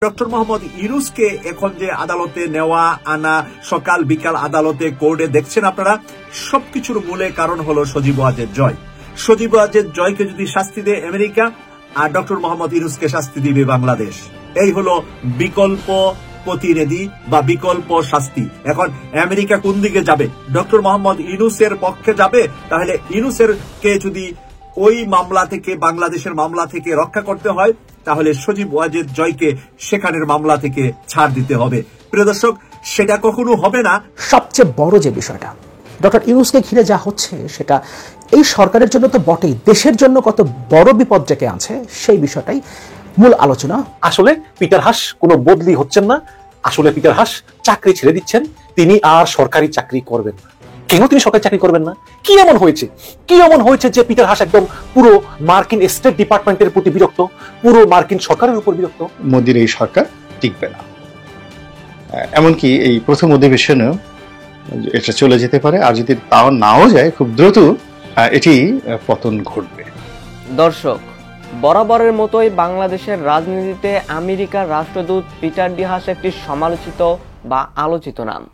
Doctor Mohammad ইউনূসকে এখন যে আদালতে নেওয়া আনা, সকাল বিকাল আদালতে কোর্টে দেখছেন আপনারা, সবকিছুর মূলে কারণ হলো সজীব ওয়াজেদ জয়। সজীব ওয়াজেদ জয়কে যদি শাস্তি দেয় আমেরিকা, আর ডক্টর মোহাম্মদ ইউনূসকে শাস্তি দিবে বাংলাদেশ। এই হলো বিকল্প প্রতিনিধি বা বিকল্প শাস্তি। এখন আমেরিকা কোন দিকে যাবে? ডক্টর মোহাম্মদ ইউনূসের পক্ষে যাবে? তাহলে ইউনূসের কে যদি ওই মামলা থেকে, বাংলাদেশের মামলা থেকে রক্ষা করতে হয়, তাহলে সজীব ওয়াজেদ জয়কে সেখানের মামলা থেকে ছাড় দিতে হবে। প্রিয় দর্শক, সেটা কখনো হবে না। সবচেয়ে বড় যে বিষয়টা ডক্টর ইউনূসকে ঘিরে যা হচ্ছে, সেটা এই সরকারের জন্য তো বটেই, দেশের জন্য কত বড় বিপদ ডেকে আছে সেই বিষয়টাই মূল আলোচনা। আসলে পিটার হাস কোনো বদলি হচ্ছেন না, আসলে পিটার হাস চাকরি ছেড়ে দিচ্ছেন, তিনি আর সরকারি চাকরি করবেন না। কেন তিনি সরকারি চাকরি করবেন না? কি এমন হয়েছে যে পিটার হাস একদম পুরো মার্কিন স্টেট ডিপার্টমেন্টের প্রতি বিরক্ত, পুরো মার্কিন সরকারের উপর বিরক্ত? মোদির এই সরকার টিকবে না, এমনকি এই প্রথম অধিবেশনেও এটা চলে যেতে পারে, আর যদি তাও নাও যায় খুব দ্রুত এটি পতন ঘটবে। দর্শক, বরাবরের মতোই বাংলাদেশের রাজনীতিতে আমেরিকার রাষ্ট্রদূত পিটার ডি হাস একটি সমালোচিত বা আলোচিত নাম।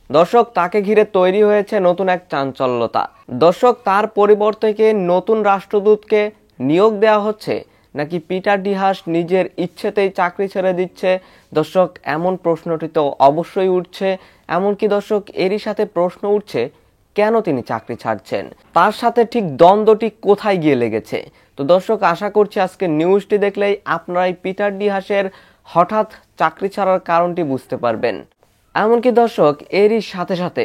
দর্শক, তাকে ঘিরে তৈরি হয়েছে নতুন এক চাঞ্চল্যতা। দর্শক, তার পরিবর্তে নতুন রাষ্ট্রদূতকে নিয়োগ দেওয়া হচ্ছে, নাকি পিটার ডি হাস নিজের ইচ্ছেতেই চাকরি ছেড়ে দিচ্ছে? দর্শক, এমন প্রশ্নটি তো অবশ্যই উঠছে। এমনকি দর্শক, এরই সাথে প্রশ্ন উঠছে কেন তিনি চাকরি ছাড়ছেন, তার সাথে ঠিক দ্বন্দ্বটি কোথায় গিয়ে লেগেছে। তো দর্শক, আশা করছি আজকে নিউজটি দেখলেই আপনারা এই পিটার ডি হাসের হঠাৎ চাকরি ছাড়ার কারণটি বুঝতে পারবেন। এমনকি দর্শক, এরই সাথে সাথে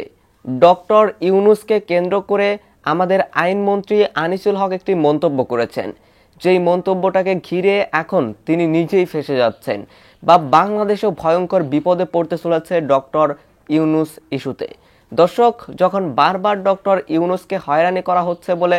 ডক্টর ইউনূসকে কেন্দ্র করে আমাদের আইনমন্ত্রী আনিসুল হক একটি মন্তব্য করেছেন, যেই মন্তব্যটাকে ঘিরে এখন তিনি নিজেই ফেঁসে যাচ্ছেন, বা বাংলাদেশেও ভয়ঙ্কর বিপদে পড়তে চলেছে ডক্টর ইউনূস ইস্যুতে। দর্শক, যখন বারবার ডক্টর ইউনূসকে হয়রানি করা হচ্ছে বলে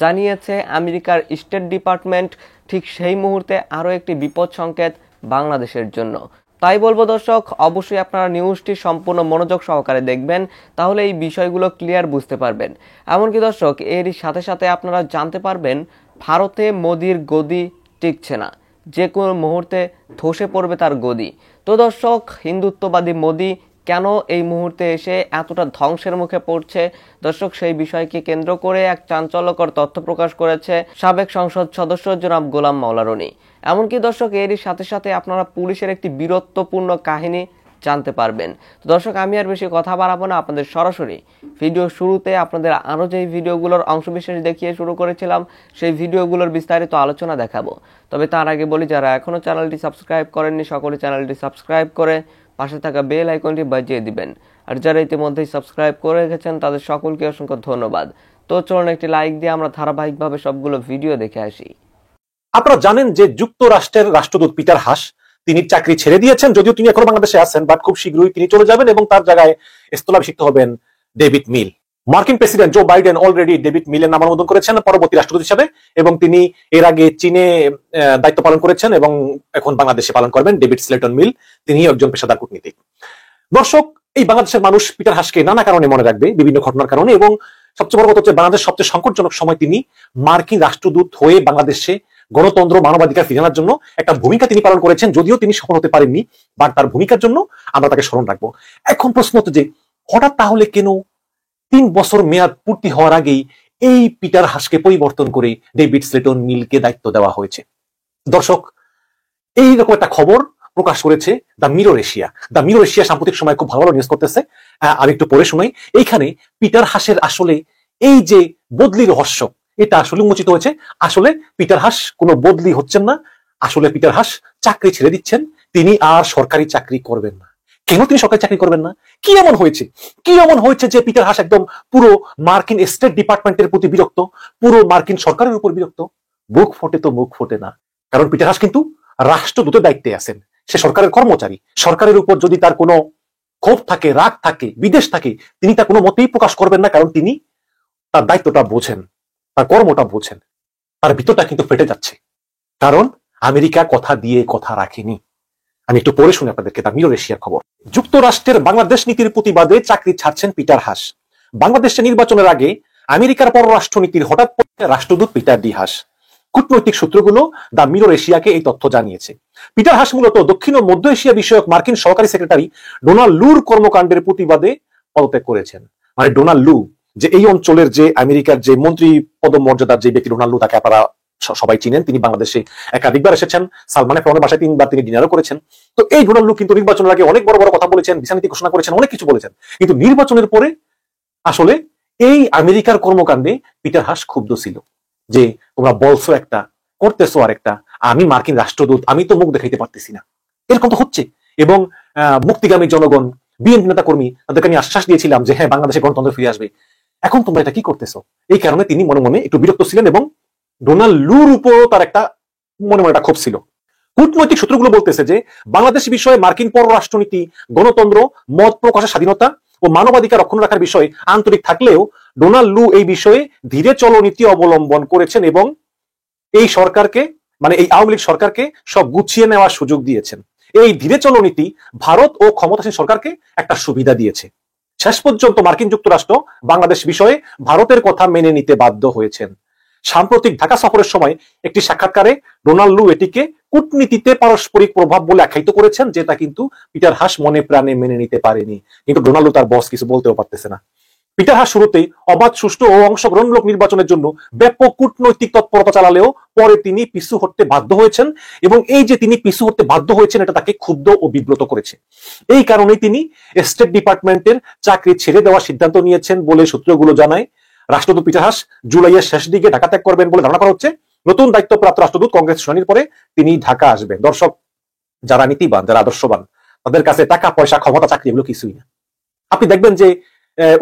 জানিয়েছে আমেরিকার স্টেট ডিপার্টমেন্ট, ঠিক সেই মুহূর্তে আরও একটি বিপদ সংকেত বাংলাদেশের জন্য। তাই বলবো দর্শক, অবশ্যই আপনারা নিউজটি সম্পূর্ণ মনোযোগ সহকারে দেখবেন, তাহলে এই বিষয়গুলো ক্লিয়ার বুঝতে পারবেন। এমনকি দর্শক, এরই সাথে সাথে আপনারা জানতে পারবেন ভারতে মোদির গদি টিকছে না, যে কোনো মুহূর্তে ধসে পড়বে তার গদি। তো দর্শক, হিন্দুত্ববাদী মোদি কেন এই মুহূর্তে এসে এতটা ধ্বংসের মুখে পড়ছে? দর্শক, সেই বিষয়কে কেন্দ্র করে এক চাঞ্চল্যকর তথ্য প্রকাশ করেছে সাবেক সংসদ সদস্য জনাব গোলাম মাওলা রনি। এমনকি দর্শক, এরই সাথে সাথে আপনারা পুলিশের একটি বীরত্বপূর্ণ কাহিনী জানতে পারবেন। তো দর্শক, আমি আর বেশি কথা বাড়াবো না, আপনাদের সরাসরি ভিডিও শুরুতে আপনাদের আরও যেই ভিডিওগুলোর অংশবিশেষ দেখিয়ে শুরু করেছিলাম, সেই ভিডিওগুলোর বিস্তারিত আলোচনা দেখাবো। তবে তার আগে বলি, যারা এখনও চ্যানেলটি সাবস্ক্রাইব করেননি, সকলে চ্যানেলটি সাবস্ক্রাইব করে পাশে থাকা বেল আইকনটি বাজিয়ে দিবেন। আর যারা ইতিমধ্যেই সাবস্ক্রাইব করে রেখেছেন তাদের সকলকে অসংখ্য ধন্যবাদ। তো চলুন একটি লাইক দিয়ে আমরা ধারাবাহিকভাবে সবগুলো ভিডিও দেখে আসি। আপনারা জানেন যে যুক্তরাষ্ট্রের রাষ্ট্রদূত পিটার হাস তিনি চাকরি ছেড়ে দিয়েছেন, যদিও তিনি এখনো বাংলাদেশে আছেন, বাট খুব শীঘ্রই তিনি চলে যাবেন এবং তার জায়গায় স্থলাভিষিক্ত হবেন ডেভিড মিল। মার্কিন president Joe Biden already David মিলের নাম অনুমোদন করেছেন পরবর্তী রাষ্ট্রদূত হিসেবে, এবং তিনি এর আগে চীনে দায়িত্ব পালন করেছেন এবং এখন বাংলাদেশে পালন করবেন ডেভিড স্লেটন মিল। তিনি একজন পেশাদার কূটনীতিক। দর্শক, এই বাংলাদেশের মানুষ পিটার হাসকে নানা কারণে মনে রাখবে, বিভিন্ন ঘটনার কারণে, এবং সবচেয়ে বড় কথা হচ্ছে বাংলাদেশ সবচেয়ে সংকটজনক সময় তিনি মার্কিন রাষ্ট্রদূত হয়ে বাংলাদেশে গণতন্ত্র, মানবাধিকার ফিরিয়ে আনার জন্য একটা ভূমিকা তিনি পালন করেছেন, যদিও তিনি সফল হতে পারেননি, বাট তার ভূমিকার জন্য আমরা তাকে স্মরণ রাখবো। এখন প্রশ্ন হচ্ছে যে হঠাৎ তাহলে কেন 3 বছর মেয়াদ পূর্তি হওয়ার আগেই এই পিটার হাসকে পরিবর্তন করে ডেভিড স্লেটন মিলকে দায়িত্ব দেওয়া হয়েছে? দর্শক, এইরকম একটা খবর প্রকাশ করেছে দ্য মিরর এশিয়া সাম্প্রতিক সময় খুব ভালো নিউজ করতেছে। আমি একটু পড়ে শোনাই। এইখানে পিটার হাসের আসলে এই যে বদলি রহস্য, এটা আসলে উন্মোচিত হয়েছে। আসলে পিটার হাস কোনো বদলি হচ্ছেন না, আসলে পিটার হাস চাকরি ছেড়ে দিচ্ছেন, তিনি আর সরকারি চাকরি করবেন না। কেন তিনি সরকারি চাকরি করবেন না? কি এমন হয়েছে যে পিটার হাস একদম পুরো মার্কিন স্টেট ডিপার্টমেন্টের প্রতি বিরক্ত, পুরো মার্কিন সরকারের উপর বিরক্ত? মুখ ফোটে না, কারণ পিটার হাস কিন্তু রাষ্ট্রদূতের দায়িত্বে আছেন, সে সরকারের কর্মচারী। সরকারের উপর যদি তার কোনো ক্ষোভ থাকে, রাগ থাকে, বিদেশ থাকে, তিনি তা কোনো মতেই প্রকাশ করবেন না, কারণ তিনি তার দায়িত্বটা বোঝেন, তার কর্মটা বোঝেন। তার ভিতরটা কিন্তু ফেটে যাচ্ছে, কারণ আমেরিকা কথা দিয়ে কথা রাখেনি। আমি একটু পড়ে শুনে আপনাদেরকে দ্য মিরর এশিয়ার খবর। যুক্তরাষ্ট্রের বাংলাদেশ নীতির প্রতিবাদে চাকরি ছাড়ছেন পিটার হাস। বাংলাদেশের নির্বাচনের আগে আমেরিকার পররাষ্ট্র নীতির হঠাৎ রাষ্ট্রদূত পিটার ডি হাস কূটনৈতিক সূত্রগুলো দ্য মিরর এশিয়াকে এই তথ্য জানিয়েছে। পিটার হাস মূলত দক্ষিণ ও মধ্য এশিয়া বিষয়ক মার্কিন সহকারী সেক্রেটারি ডোনাল্ড লুর কর্মকাণ্ডের প্রতিবাদে পদত্যাগ করেছেন। মানে ডোনাল্ড লু যে এই অঞ্চলের যে আমেরিকার যে মন্ত্রী পদমর্যাদার যে ব্যক্তি, ডোনাল্ড লু তাকে আপনারা সবাই চিনেন। তিনি বাংলাদেশে একাধিকবার এসেছেন, সালমানের ফ্রাউনের বাসায় 3 বার তিনি ডিনারও করেছেন। তো এই ডোনাল্ড লু কিন্তু নির্বাচনের আগে অনেক বড় বড় কথা বলেছেন, ভিসা নীতি ঘোষণা করেছেন, অনেক কিছু বলেছেন, কিন্তু নির্বাচনের পরে আসলে এই আমেরিকার কর্মকাণ্ডে পিটার হাস ক্ষুব্ধ ছিল যে তোমরা বলছো একটা, করতেছো আর একটা, আমি মার্কিন রাষ্ট্রদূত, আমি তো মুখ দেখাইতে পারতেছি না, এরকম তো হচ্ছে। এবং মুক্তিগামী জনগণ, বিএনপি নেতা কর্মী, তাদেরকে আমি আশ্বাস দিয়েছিলাম যে হ্যাঁ বাংলাদেশে গণতন্ত্র ফিরে আসবে, এখন তোমরা এটা কি করতেছো। এই কারণে তিনি মনে মনে একটু বিরক্ত ছিলেন এবং ডোনাল্ড লুর উপরও তার একটা মনে মনে একটা ক্ষোভ ছিল। কূটনৈতিক সূত্রগুলো বলতেছে যে বাংলাদেশ বিষয়ে মার্কিন পররাষ্ট্রনীতি গণতন্ত্র, মত প্রকাশের স্বাধীনতা ও মানবাধিকার রক্ষণ রাখার বিষয়ে আন্তরিক থাকলেও ডোনাল্ড লু এই বিষয়ে ধীরে চলো নীতি অবলম্বন করেছেন এবং এই সরকারকে, মানে এই আওয়ামী লীগ সরকারকে সব গুছিয়ে নেওয়ার সুযোগ দিয়েছেন। এই ধীরে চলো নীতি ভারত ও ক্ষমতাসীন সরকারকে একটা সুবিধা দিয়েছে। শেষ পর্যন্ত মার্কিন যুক্তরাষ্ট্র বাংলাদেশ বিষয়ে ভারতের কথা মেনে নিতে বাধ্য হয়েছেন। সাম্প্রতিক ঢাকা সফরের সময় একটি সাক্ষাৎকারে ডোনাল্ড লু এটিকে কূটনীতিতে পারস্পরিক প্রভাব বলে আখ্যায়িত করেছেন, যেটা কিন্তু পিটার হাস মনে প্রাণে মেনে নিতে পারেনি। কিন্তু ডোনাল্ড লু তার বস কিছু বলতেও পারতেছে না। পিটার হাস শুরুতেই অবাধ, সুষ্ঠু ও অংশগ্রহণমূলক নির্বাচনের জন্য ব্যাপক কূটনৈতিক তৎপরতা চালালেও পরে তিনি পিছু হটতে বাধ্য হয়েছেন এবং এই যে তিনি পিছু হটতে বাধ্য হয়েছেন এটা তাকে ক্ষুব্ধ ও বিব্রত করেছে। এই কারণেই তিনি স্টেট ডিপার্টমেন্টের চাকরি ছেড়ে দেওয়ার সিদ্ধান্ত নিয়েছেন বলে সূত্রগুলো জানায়। রাষ্ট্রদূত পিটার হাস জুলাইয়ের শেষ দিকে ঢাকা ত্যাগ করবেন বলে ধারণা করা হচ্ছে। নতুন দায়িত্বপ্রাপ্ত রাষ্ট্রদূত কংগ্রেস শুনানির পরে তিনি ঢাকা আসবেন। দর্শক, যারা নীতিবান, যারা আদর্শবান, তাদের কাছে টাকা পয়সা, ক্ষমতা, চাকরি এগুলো কিছুই না। আপনি দেখবেন যে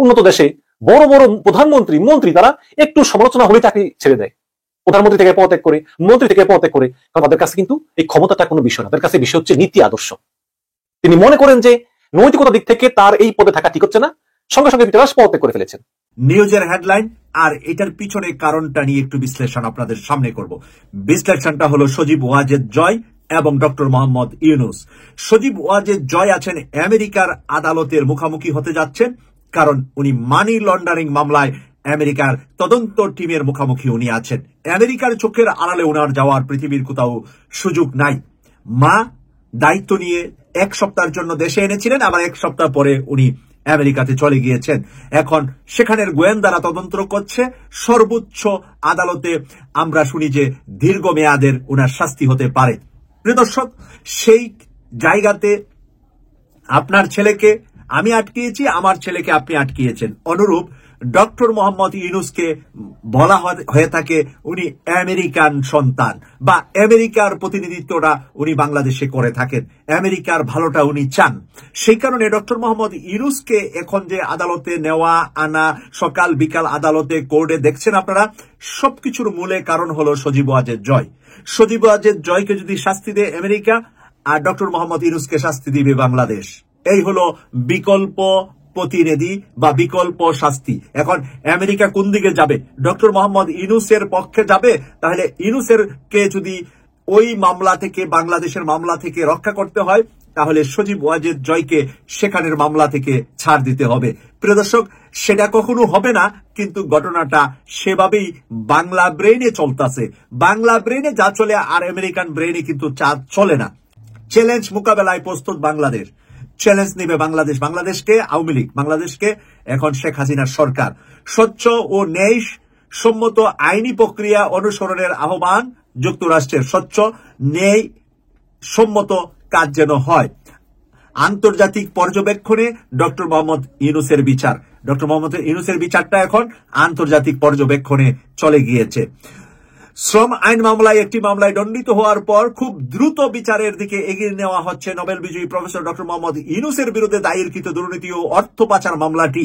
উন্নত দেশে বড় বড় প্রধানমন্ত্রী, মন্ত্রী তারা একটু সমালোচনা হলে চাকরি ছেড়ে দেয়, প্রধানমন্ত্রী থেকে পদত্যাগ করে, মন্ত্রী থেকে পদত্যাগ করে, কারণ তাদের কাছে কিন্তু এই ক্ষমতাটা কোনো বিষয় না, তাদের কাছে বিষয় হচ্ছে নীতি আদর্শ। তিনি মনে করেন যে নৈতিকতা দিক থেকে তার এই পদে থাকা ঠিক হচ্ছে না, সঙ্গে সঙ্গে পিটার হাস পদত্যাগ করে ফেলেছেন। নিউজের হেডলাইন আর এটার পিছনে কারণটা নিয়ে একটু বিশ্লেষণ আপনাদের সামনে করব। বিশ্লেষণটা হলো সজীব ওয়াজেদ জয় এবং ডক্টর মোহাম্মদ ইউনূস। সজীব ওয়াজেদ জয় আছেন আমেরিকার আদালতের মুখোমুখি হতে যাচ্ছেন, কারণ উনি মানি লন্ডারিং মামলায় আমেরিকার তদন্ত টিমের মুখোমুখি উনি আছেন। আমেরিকার চোখের আড়ালে ওনার যাওয়ার পৃথিবীর কোথাও সুযোগ নাই। মা দায়িত্ব নিয়ে 1 সপ্তাহের জন্য দেশে এনেছিলেন, আবার 1 সপ্তাহ পরে উনি আমেরিকাতে চলে গিয়েছেন। এখন সেখানের গোয়েন্দারা তদন্ত করছে। সর্বোচ্চ আদালতে আমরা শুনি যে দীর্ঘমেয়াদের ওনার শাস্তি হতে পারে। প্রিয় দর্শক, সেই জায়গাতে আপনার ছেলেকে আমি আটকিয়েছি, আমার ছেলেকে আপনি আটকিয়েছেন। অনুরূপ ডক্টর মোহাম্মদ ইউনূসকে বলা হয়ে থাকে উনি আমেরিকান সন্তান বা আমেরিকার প্রতিনিধিত্বটা উনি বাংলাদেশে করে থাকেন, আমেরিকার ভালোটা উনি চান। সেই কারণে ডক্টর মোহাম্মদ ইউনূসকে এখন যে আদালতে নেওয়া আনা, সকাল বিকাল আদালতে কোর্টে দেখছেন আপনারা, সবকিছুর মূলে কারণ হলো সজীব ওয়াজেদ জয়। সজীব ওয়াজেদ জয়কে যদি শাস্তি দেয় আমেরিকা, আর ডক্টর মোহাম্মদ ইউনূসকে শাস্তি দিবে বাংলাদেশ। এই হলো বিকল্প প্রতিনিধি বা বিকল্প শাস্তি। এখন আমেরিকা কোন দিকে যাবে? ডক্টর মোহাম্মদ ইউনূসের পক্ষে যাবে? তাহলে ইউনূসের কে যদি ওই মামলা থেকে, বাংলাদেশের মামলা থেকে রক্ষা করতে হয়, তাহলে সজীব ওয়াজেদ জয়কে সেখানের মামলা থেকে ছাড় দিতে হবে। প্রিয় দর্শক, সেটা কখনো হবে না, কিন্তু ঘটনাটা সেভাবেই বাংলা ব্রেইনে চলতেছে। বাংলা ব্রেইনে যা চলে আর আমেরিকান ব্রেইনে কিন্তু চলে না। চ্যালেঞ্জ মোকাবেলায় প্রস্তুত বাংলাদেশ। চ্যালেঞ্জ নেবে বাংলাদেশ। বাংলাদেশকে আওয়ামী লীগ, বাংলাদেশকে এখন শেখ হাসিনার সরকার। স্বচ্ছ ও ন্যায় সম্মত আইনি প্রক্রিয়া অনুসরণের আহ্বান যুক্তরাষ্ট্রের। স্বচ্ছ ন্যায় সম্মত কাজ যেন হয়। আন্তর্জাতিক পর্যবেক্ষণে ডক্টর মোহাম্মদ ইউনূসের বিচার। ডক্টর মোহাম্মদ ইউনূসের বিচারটা এখন আন্তর্জাতিক পর্যবেক্ষণে চলে গিয়েছে। শ্রম আইন মামলায় একটি মামলায় দণ্ডিত হওয়ার পর খুব দ্রুত বিচারের দিকে এগিয়ে নেওয়া হচ্ছে নোবেল বিজয়ী প্রফেসর ডক্টর মোহাম্মদ ইউনূসের বিরুদ্ধে দায়েরকৃত দুর্নীতি ও অর্থ পাচার মামলাটি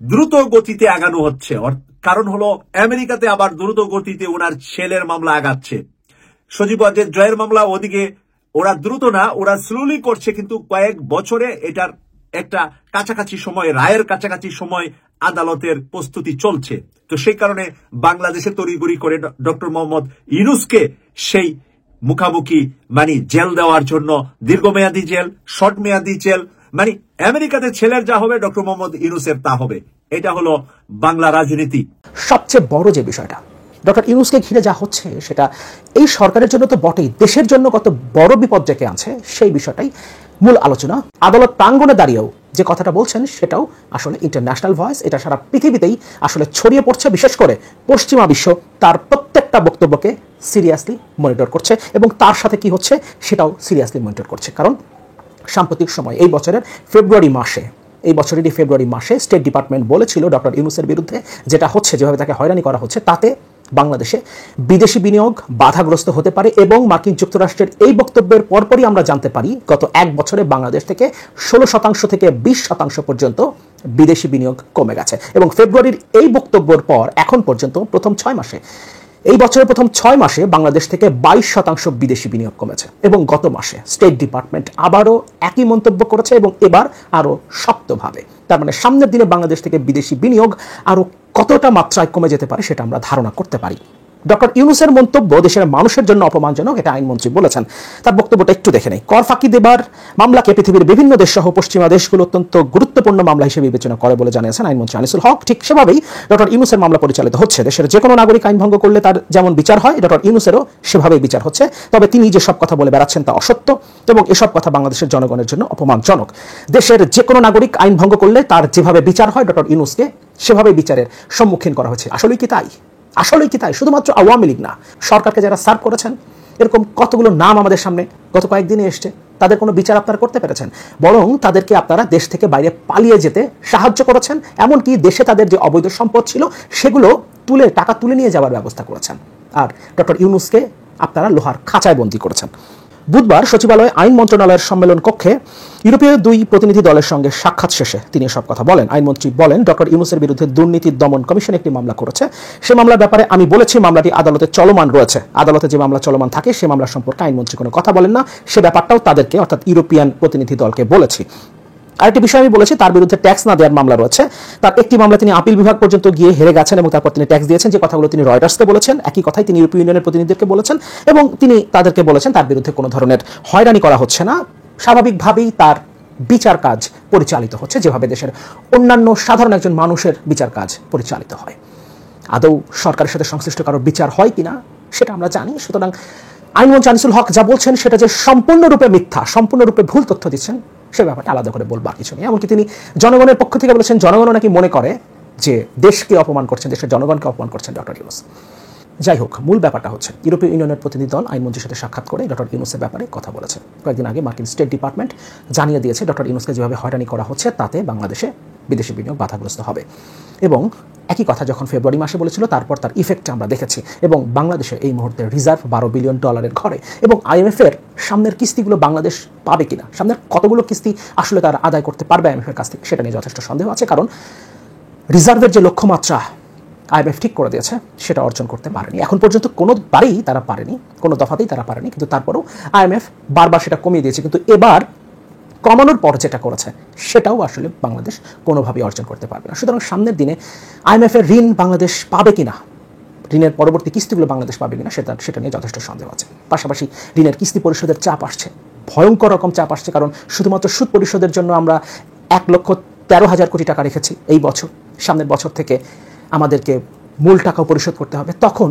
দ্রুত গতিতে আগানো হচ্ছে। কারণ হলো আমেরিকাতে আবার দ্রুত গতিতে ওনার ছেলের মামলা আগাচ্ছে। সজীব ওয়াজেদ জয়ের মামলা ওদিকে ওরা দ্রুত না, ওরা স্লোলি করছে, কিন্তু কয়েক বছরে এটার একটা কাছাকাছি সময়, রায়ের কাছাকাছি সময় আদালতের প্রস্তুতি চলছে। তো সেই কারণে বাংলাদেশে তড়িঘড়ি করে ডক্টর মোহাম্মদ ইউনূসকে সেই মুখামুখি মানে জেল দেওয়ার জন্য, দীর্ঘমেয়াদী জেল, শর্ট মেয়াদী জেল, মানে আমেরিকাতে ছেলের যা হবে ডক্টর মোহাম্মদ ইউনূসের তা হবে। এটা হলো বাংলা রাজনীতি। সবচেয়ে বড় যে বিষয়টা, ডক্টর ইউনূসকে ঘিরে যা হচ্ছে সেটা এই সরকারের জন্য তো বটেই, দেশের জন্য কত বড় বিপদ ডেকে আনছে সেই বিষয়টাই মূল আলোচনা। আদালত প্রাঙ্গণে দাঁড়িয়েও যে কথাটা বলছেন সেটাও আসলে ইন্টারন্যাশনাল ভয়েস, এটা সারা পৃথিবীতেই আসলে ছড়িয়ে পড়ছে। বিশেষ করে পশ্চিমা বিশ্ব তার প্রত্যেকটা বক্তব্যকে সিরিয়াসলি মনিটর করছে এবং তার সাথে কি হচ্ছে সেটাও সিরিয়াসলি মনিটর করছে। কারণ সাম্প্রতিক সময় এই বছরেরই ফেব্রুয়ারি মাসে স্টেট ডিপার্টমেন্ট বলেছিল ডক্টর ইউনূসের বিরুদ্ধে যেটা হচ্ছে, যেভাবে তাকে হয়রানি করা হচ্ছে, তাতে বাংলাদেশে বিদেশি বিনিয়োগ বাধাগ্রস্ত হতে পারে। এবং মার্কিন যুক্তরাষ্ট্রের এই বক্তব্যের পরপরই আমরা জানতে পারি গত এক বছরে বাংলাদেশ থেকে 16% থেকে 20% পর্যন্ত বিদেশি বিনিয়োগ কমে গেছে। এবং ফেব্রুয়ারির এই বক্তব্যের পর এখন পর্যন্ত এই বছরের প্রথম 6 মাসে বাংলাদেশ থেকে 22% বিদেশি বিনিয়োগ কমেছে। এবং গত মাসে স্টেট ডিপার্টমেন্ট আবারও একই মন্তব্য করেছে এবং এবার আরও শক্তভাবে। তার মানে সামনের দিনে বাংলাদেশ থেকে বিদেশি বিনিয়োগ আরও কতটা মাত্রায় কমে যেতে পারে সেটা আমরা ধারণা করতে পারি। ডক্টর ইউনূসের মন্তব্য দেশের মানুষের জন্য অপমানজনক, এটা আইনমন্ত্রী বলেছেন। তার বক্তব্যটা একটু দেখে নেই। কর ফাঁকি দেবার মামলাকে পৃথিবীর বিভিন্ন দেশ সহ পশ্চিমা দেশগুলো অত্যন্ত গুরুত্বপূর্ণ মামলা হিসেবে বিবেচনা করে বলে জানিয়েছেন আইনমন্ত্রী আনিসুল হক। ঠিক সেভাবেই ডক্টর ইউনূসের মামলা পরিচালিত হচ্ছে। দেশের যে কোনো নাগরিক আইন ভঙ্গ করলে তার যেমন বিচার হয়, ডক্টর ইউনূসেরও সেভাবেই বিচার হচ্ছে। তবে তিনি যেসব কথা বলে বেড়াচ্ছেন তা অসত্য এবং এসব কথা বাংলাদেশের জনগণের জন্য অপমানজনক। দেশের যে কোনো নাগরিক আইন ভঙ্গ করলে তার যেভাবে বিচার হয় ডক্টর ইউনূসকে সেভাবে বিচারের সম্মুখীন করা হয়েছে। আসলেই কি তাই? শুধুমাত্র আওয়ামী লীগ না, সরকারকে যারা সার্ভ করেছেন এরকম কতগুলো নাম আমাদের সামনে গত কয়েকদিনে এসছে, তাদের কোনো বিচার আপনারা করতে পেরেছেন? বরং তাদেরকে আপনারা দেশ থেকে বাইরে পালিয়ে যেতে সাহায্য করেছেন। এমনকি দেশে তাদের যে অবৈধ সম্পদ ছিল সেগুলো টাকা তুলে নিয়ে যাওয়ার ব্যবস্থা করেছেন। আর ডক্টর ইউনূসকে আপনারা লোহার খাঁচায় বন্দী করেছেন। বুধবার সচিবালয়ে আইন মন্ত্রণালয়ের সম্মেলন কক্ষে ইউরোপীয় 2 প্রতিনিধি দলের সঙ্গে সাক্ষাৎ শেষে তিনি সব কথা বলেন। আইনমন্ত্রী বলেন, ডক্টর ইউনূসের বিরুদ্ধে দুর্নীতি দমন কমিশন একটি মামলা করেছে। সে মামলার ব্যাপারে আমি বলেছি মামলাটি আদালতে চলমান রয়েছে। আদালতে যে মামলা চলমান থাকে সে মামলা সম্পর্কে আইনমন্ত্রী কোনো কথা বলেন না। সে ব্যাপারটাও তাদেরকে অর্থাৎ ইউরোপিয়ান প্রতিনিধি দলকে বলেছি। আরেকটি বিষয় আমি বলেছি, তার বিরুদ্ধে ট্যাক্স না দেওয়ার মামলা রয়েছে। তার একটি মামলা তিনি আপিল বিভাগ পর্যন্ত গিয়ে হেরে গেছেন এবং তারপর তিনি ট্যাক্স দিয়েছেন। যে কথাগুলো তিনি রয়টার্সকে বলেছেন একই কথাই তিনি ইউরোপীয় ইউনিয়নের প্রতিনিধিদেরকে বলেছেন এবং তিনি তাদেরকে বলেছেন তার বিরুদ্ধে কোনো ধরনের হয়রানি করা হচ্ছে না। স্বাভাবিকভাবেই তার বিচার কাজ পরিচালিত হচ্ছে যেভাবে দেশের অন্যান্য সাধারণ একজন মানুষের বিচার কাজ পরিচালিত হয়। আদৌ সরকারের সাথে সংশ্লিষ্ট কারোর বিচার হয় কিনা সেটা আমরা জানি। সুতরাং আইনমন্ত্রী আনিসুল হক যা বলছেন সেটা যে সম্পূর্ণরূপে মিথ্যা, সম্পূর্ণরূপে ভুল তথ্য দিচ্ছেন সে ব্যাপারটা আলাদা করে বলবার কিছু নেই। এমনকি তিনি জনগণের পক্ষ থেকে বলেছেন জনগণও নাকি মনে করে যে দেশকে অপমান করছেন, দেশের জনগণকে অপমান করছেন ডক্টর ইউনূস। যাই হোক, মূল ব্যাপারটা হচ্ছে ইউরোপীয় ইউনিয়নের প্রতিনিধি দল আইনমন্ত্রীর সাথে সাক্ষাৎ করে ডক্টর ইউনূসের ব্যাপারে কথা বলেছে। কয়েকদিন আগে মার্কিন স্টেট ডিপার্টমেন্ট জানিয়ে দিয়েছে ডক্টর ইউনূসকে যেভাবে হয়রানি করা হচ্ছে তাতে বাংলাদেশে বিদেশি বিনিয়োগ বাধাগ্রস্ত হবে। এবং একই কথা যখন ফেব্রুয়ারি মাসে বলেছিল তারপর তার ইফেক্ট আমরা দেখেছি। এবং বাংলাদেশের এই মুহূর্তে রিজার্ভ $12 বিলিয়ন ঘরে এবং IMF-এর সামনের কিস্তিগুলো বাংলাদেশ পাবে কিনা, সামনের কতগুলো কিস্তি আসলে তারা আদায় করতে পারবে IMF-এর কাছ থেকে সেটা নিয়ে যথেষ্ট সন্দেহ আছে। কারণ রিজার্ভের যে লক্ষ্যমাত্রা IMF ঠিক করে দিয়েছে সেটা অর্জন করতে পারেনি এখন পর্যন্ত, কোনোবারেই তারা পারেনি, কোনো দফাতেই তারা পারেনি। কিন্তু তারপরেও IMF বারবার সেটা কমিয়ে দিয়েছে। কিন্তু এবার কমানোর পর যেটা করেছে সেটাও আসলে বাংলাদেশ কোনোভাবেই অর্জন করতে পারবে না। সুতরাং সামনের দিনে IMF-এর ঋণ বাংলাদেশ পাবে কিনা, ঋণের পরবর্তী কিস্তিগুলো বাংলাদেশ পাবে কিনা সেটা নিয়ে যথেষ্ট সন্দেহ আছে। পাশাপাশি ঋণের কিস্তি পরিশোধের চাপ আসছে, ভয়ঙ্কর রকম চাপ আসছে। কারণ শুধুমাত্র সুদ পরিশোধের জন্য আমরা 1,13,000 কোটি টাকা রেখেছি এই বছর। সামনের বছর থেকে আমাদেরকে মূল টাকা পরিশোধ করতে হবে, তখন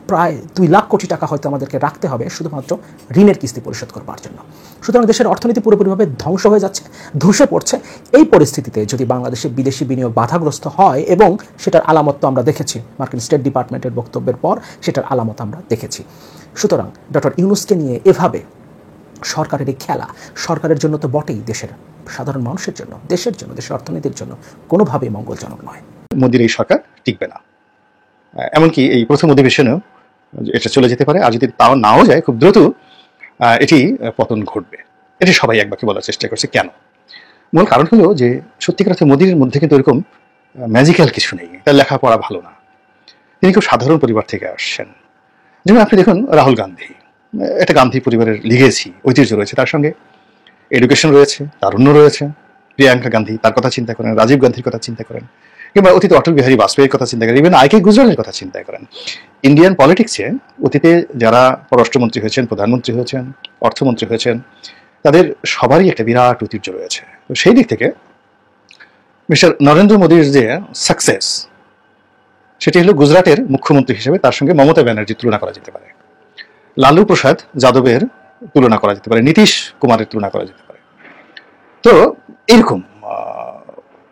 প্রায় 2 লাখ কোটি টাকা হয়তো আমাদেরকে রাখতে হবে শুধুমাত্র ঋণের কিস্তি পরিশোধ করবার জন্য। সুতরাং দেশের অর্থনীতি পুরোপুরিভাবে ধ্বংস হয়ে যাচ্ছে, ধসে পড়ছে। এই পরিস্থিতিতে যদি বাংলাদেশে বিদেশি বিনিয়োগ বাধাগ্রস্ত হয়, এবং সেটার আলামত তো আমরা দেখেছি মার্কিন স্টেট ডিপার্টমেন্টের বক্তব্যের পর সেটার আলামত আমরা দেখেছি। সুতরাং ডক্টর ইউনূসকে নিয়ে এভাবে সরকারের এই খেলা সরকারের জন্য তো বটেই, দেশের সাধারণ মানুষের জন্য, দেশের জন্য, দেশের অর্থনীতির জন্য কোনোভাবেই মঙ্গলজনক নয়। মোদির এই সরকার টিকবে না। এমনকি এই প্রথম অধিবেশনেও এটা চলে যেতে পারে, আর যদি তাও নাও যায় খুব দ্রুত এটি পতন ঘটবে। এটি সবাই একবারকে বলার চেষ্টা করছে। কেন? মূল কারণ হলো যে সত্যিকার অর্থে মোদির মধ্যে কিন্তু এরকম ম্যাজিক্যাল কিছু নেই, তার লেখাপড়া ভালো না, তিনি খুব সাধারণ পরিবার থেকে আসছেন। যেমন আপনি দেখুন রাহুল গান্ধী, একটা গান্ধী পরিবারের লিগেসি ঐতিহ্য রয়েছে, তার সঙ্গে এডুকেশন রয়েছে, তারুণ্য রয়েছে। প্রিয়াঙ্কা গান্ধী, তার কথা চিন্তা করেন, রাজীব গান্ধীর কথা চিন্তা করেন, কিংবা অতীতে অটল বিহারী বাজপেয়ীর কথা চিন্তা করেন, ইভেন আইকে গুজরালের কথা চিন্তা করেন। ইন্ডিয়ান পলিটিক্সে অতীতে যারা পররাষ্ট্রমন্ত্রী হয়েছেন, প্রধানমন্ত্রী হয়েছেন, অর্থমন্ত্রী হয়েছেন, তাদের সবারই একটা বিরাট ঐতিহ্য রয়েছে। তো সেই দিক থেকে মিস্টার নরেন্দ্র মোদীর যে সাকসেস, সেটি হলো গুজরাটের মুখ্যমন্ত্রী হিসেবে তার সঙ্গে মমতা ব্যানার্জির তুলনা করা যেতে পারে, লালু প্রসাদ যাদবের তুলনা করা যেতে পারে, নীতিশ কুমারের তুলনা করা যেতে পারে। তো এরকম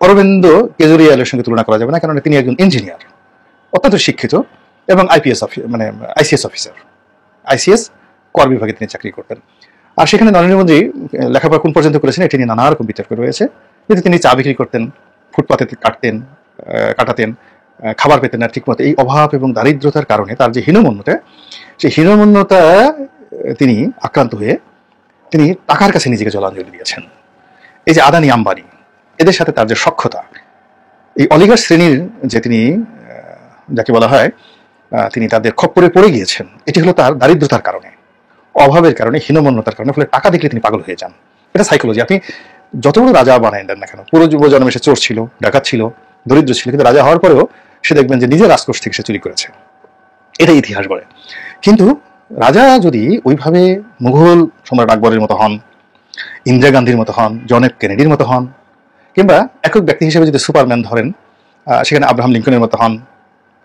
অরবিন্দ কেজরিওয়ালের সঙ্গে তুলনা করা যাবে না, কারণ তিনি একজন ইঞ্জিনিয়ার, অত্যন্ত শিক্ষিত এবং মানে আইসিএস অফিসার, আইসিএস কর বিভাগে তিনি চাকরি করতেন। আর সেখানে নরেন্দ্র মোদী লেখাপড়া কোন পর্যন্ত করেছেন এটি নিয়ে নানা রকম বিতর্ক রয়েছে। কিন্তু তিনি চা বিক্রি করতেন, ফুটপাতে কাটাতেন, খাবার পেতেন না ঠিকমতো। এই অভাব এবং দারিদ্রতার কারণে তার যে হীনমন্যতা, সেই হীনমন্যতা তিনি আক্রান্ত হয়ে তিনি টাকার কাছে নিজেকে জলাঞ্জলি দিয়েছেন। এই যে আদানি আম্বানি, এদের সাথে তার যে সখ্যতা, এই অলিগার শ্রেণীর যে তিনি যাকে বলা হয় তিনি তাদের খপ্পরে পড়ে গিয়েছেন, এটি হলো তার দারিদ্রতার কারণে, অভাবের কারণে, হীনমন্যতার কারণে। ফলে টাকা দেখলে তিনি পাগল হয়ে যান। এটা সাইকোলজি। আপনি যত বড় রাজা বানায় দেন না কেন, পুরো যুব জন্মে সে চোর ছিল, ডাকাত ছিল, দরিদ্র ছিল, কিন্তু রাজা হওয়ার পরেও সে দেখবেন যে নিজের রাজকোষ থেকে সে চুরি করেছে। এটা ইতিহাস বলে। কিন্তু রাজা যদি ওইভাবে মুঘল সম্রাট আকবরের মতো হন, ইন্দিরা গান্ধীর মতো হন, জন এফ কেনেডির মতো হন, কিংবা একক ব্যক্তি হিসেবে যদি সুপারম্যান ধরেন, সেখানে আব্রাহাম লিঙ্কনের মতো হন,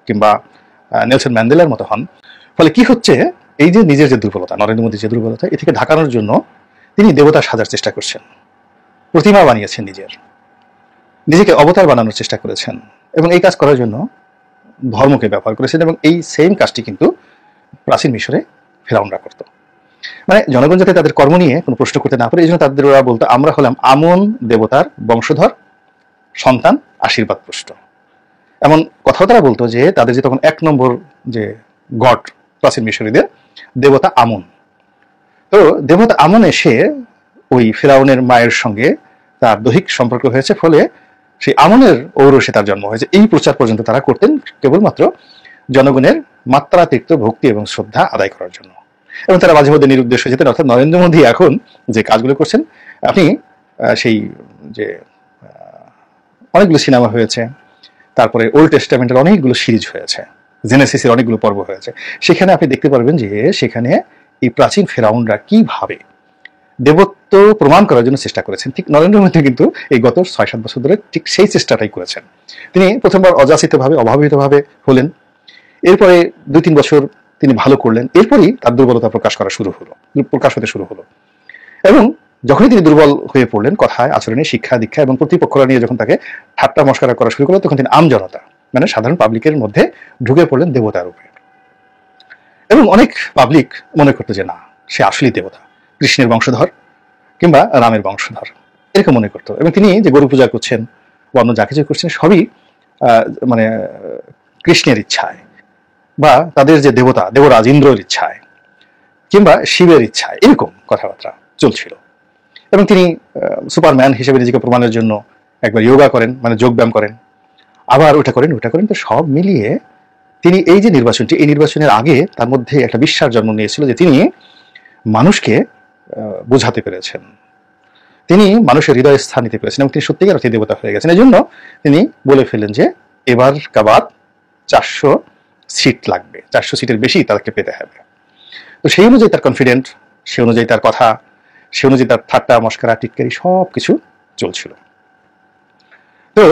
কিংবা নেলসন ম্যান্ডেলার মতো হন, ফলে কি হচ্ছে, এই যে নিজের যে দুর্বলতা, নরেন্দ্র মোদীর যে দুর্বলতা, এ থেকে ঢাকানোর জন্য তিনি দেবতা সাজার চেষ্টা করছেন, প্রতিমা বানিয়েছেন, নিজেকে অবতার বানানোর চেষ্টা করেছেন, এবং এই কাজ করার জন্য ধর্মকে ব্যবহার করেছেন। এবং এই সেম কাজটি কিন্তু প্রাচীন মিশরে ফেরাউনরা করত। মানে জনগণ যাতে তাদের কর্ম নিয়ে কোনো প্রশ্ন করতে না পারে, এই জন্য তাদের ওরা বলতো আমরা হলাম আমন দেবতার বংশধর, সন্তান, আশীর্বাদ পুষ্ট। এমন কথাও তারা বলতো যে তাদের যে তখন 1 নম্বর যে গড প্রাচীন মিশরীদের, দেবতা আমন। তো দেবতা আমন এসে ওই ফেরাউনের মায়ের সঙ্গে তার দৈহিক সম্পর্ক হয়েছে, ফলে সেই আমনের ঔরসে তার জন্ম হয়েছে। এই প্রচার পর্যন্ত তারা করতেন কেবলমাত্র জনগণের মাত্রাতিরিক্ত ভক্তি এবং শ্রদ্ধা আদায় করার জন্য। এবং তারা মাঝে মধ্যে নিরুদ্দেশ হয়ে যেতেন। অর্থাৎ নরেন্দ্র মোদী এখন যে কাজগুলো করছেন, আপনি সেই যে অনেকগুলো সিনেমা হয়েছে, তারপরে ওল্ড টেস্টামেন্টের অনেকগুলো সিরিজ হয়েছে, জেনেসিসের অনেকগুলো পর্ব হয়েছে, সেখানে আপনি দেখতে পারবেন যে সেখানে এই প্রাচীন ফেরাউনরা কিভাবে দেবত্ব প্রমাণ করার জন্য চেষ্টা করেছেন। ঠিক নরেন্দ্র মোদী কিন্তু এই গত 6-7 বছর ধরে ঠিক সেই চেষ্টাটাই করেছেন। তিনি প্রথমবার অযাচিতভাবে, অভাবিতভাবে হলেন, এরপরে 2-3 বছর তিনি ভালো করলেন, এরপরই তার দুর্বলতা প্রকাশ হতে শুরু হলো। এবং যখনই তিনি দুর্বল হয়ে পড়লেন কথায়, আচরণে, শিক্ষা দীক্ষা এবং প্রতিপক্ষরা নিয়ে যখন তাকে ঠাট্টা মশকরা করা শুরু করলো, তখন তিনি আমজনতা মানে সাধারণ পাবলিকের মধ্যে ঢুকে পড়লেন দেবতার রূপে। এবং অনেক পাবলিক মনে করতো যে না, সে আসলেই দেবতা, কৃষ্ণের বংশধর কিংবা রামের বংশধর, এরকম মনে করতো। এবং তিনি যে গরু পূজা করছেন বা অন্য যা কিছু করছেন, সবই মানে কৃষ্ণের ইচ্ছায়, বা তাদের যে দেবতা দেবরাজ ইন্দ্রের ইচ্ছায়, কিংবা শিবের ইচ্ছায়, এরকম কথাবার্তা চলছিল। এবং তিনি সুপারম্যান হিসেবে নিজেকে প্রমাণের জন্য একবার যোগা করেন, মানে যোগব্যায়াম করেন, আবার ওটা করেন। তো সব মিলিয়ে তিনি এই যে নির্বাচনটি, এই নির্বাচনের আগে তার মধ্যে একটা বিশ্বাস জন্ম নিয়েছিল যে তিনি মানুষকে বোঝাতে পেরেছেন, তিনি মানুষের হৃদয়ে স্থান নিতে পেরেছেন, এবং তিনি সত্যিকার অর্থে দেবতা হয়ে গেছেন। এই জন্য তিনি বলে ফেলেন যে এবার কাবাদ 400 সিট লাগবে, 400 সিটের বেশি তাদেরকে পেতে হবে। তো সেই অনুযায়ী তার কনফিডেন্ট, সে অনুযায়ী তার কথা, সে অনুযায়ী তার ঠাট্টা মশকরা টিটকারি সব কিছু চলছিল। তো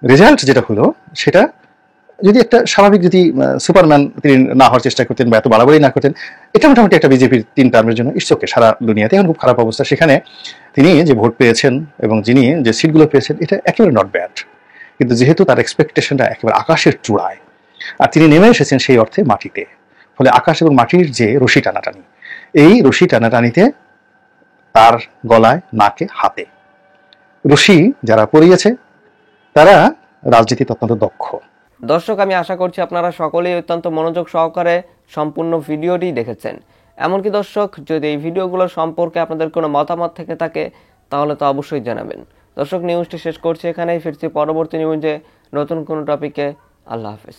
রেজাল্ট যেটা হলো, সেটা যদি একটা স্বাভাবিক যদি সুপারম্যান তিনি না হওয়ার চেষ্টা করতেন বা এত বাড়াবাড়ি না করতেন, এটা মোটামুটি একটা বিজেপির 3 টার্মের জন্য ইটস ওকে। সারা দুনিয়াতে এখন খুব খারাপ অবস্থা, সেখানে তিনি যে ভোট পেয়েছেন এবং যিনি যে সিটগুলো পেয়েছেন, এটা একেবারে নট ব্যাড। কিন্তু যেহেতু তার এক্সপেকটেশনটা একেবারে আকাশের চূড়ায়, আর তিনি নেমে এসেছেন সেই অর্থে মাটিতে, ফলে আকাশ এবং মাটির যে রশি টানাটানি, এই রশি টানাটানিতে তার গলায়, নাকে, হাতে রশি যারা পরিয়েছে, তারা রাজনীতিতে অত্যন্ত দক্ষ। দর্শক, আমি আশা করছি আপনারা সকলেই অত্যন্ত মনোযোগ সহকারে সম্পূর্ণ ভিডিওটি দেখেছেন। এমনকি দর্শক, যদি এই ভিডিওগুলো সম্পর্কে আপনাদের কোনো মতামত থেকে থাকে, তাহলে তো অবশ্যই জানাবেন। দর্শক, নিউজটি শেষ করছি এখানেই, ফিরছি পরবর্তী নিউজে নতুন কোনো টপিকে। আল্লাহ হাফেজ।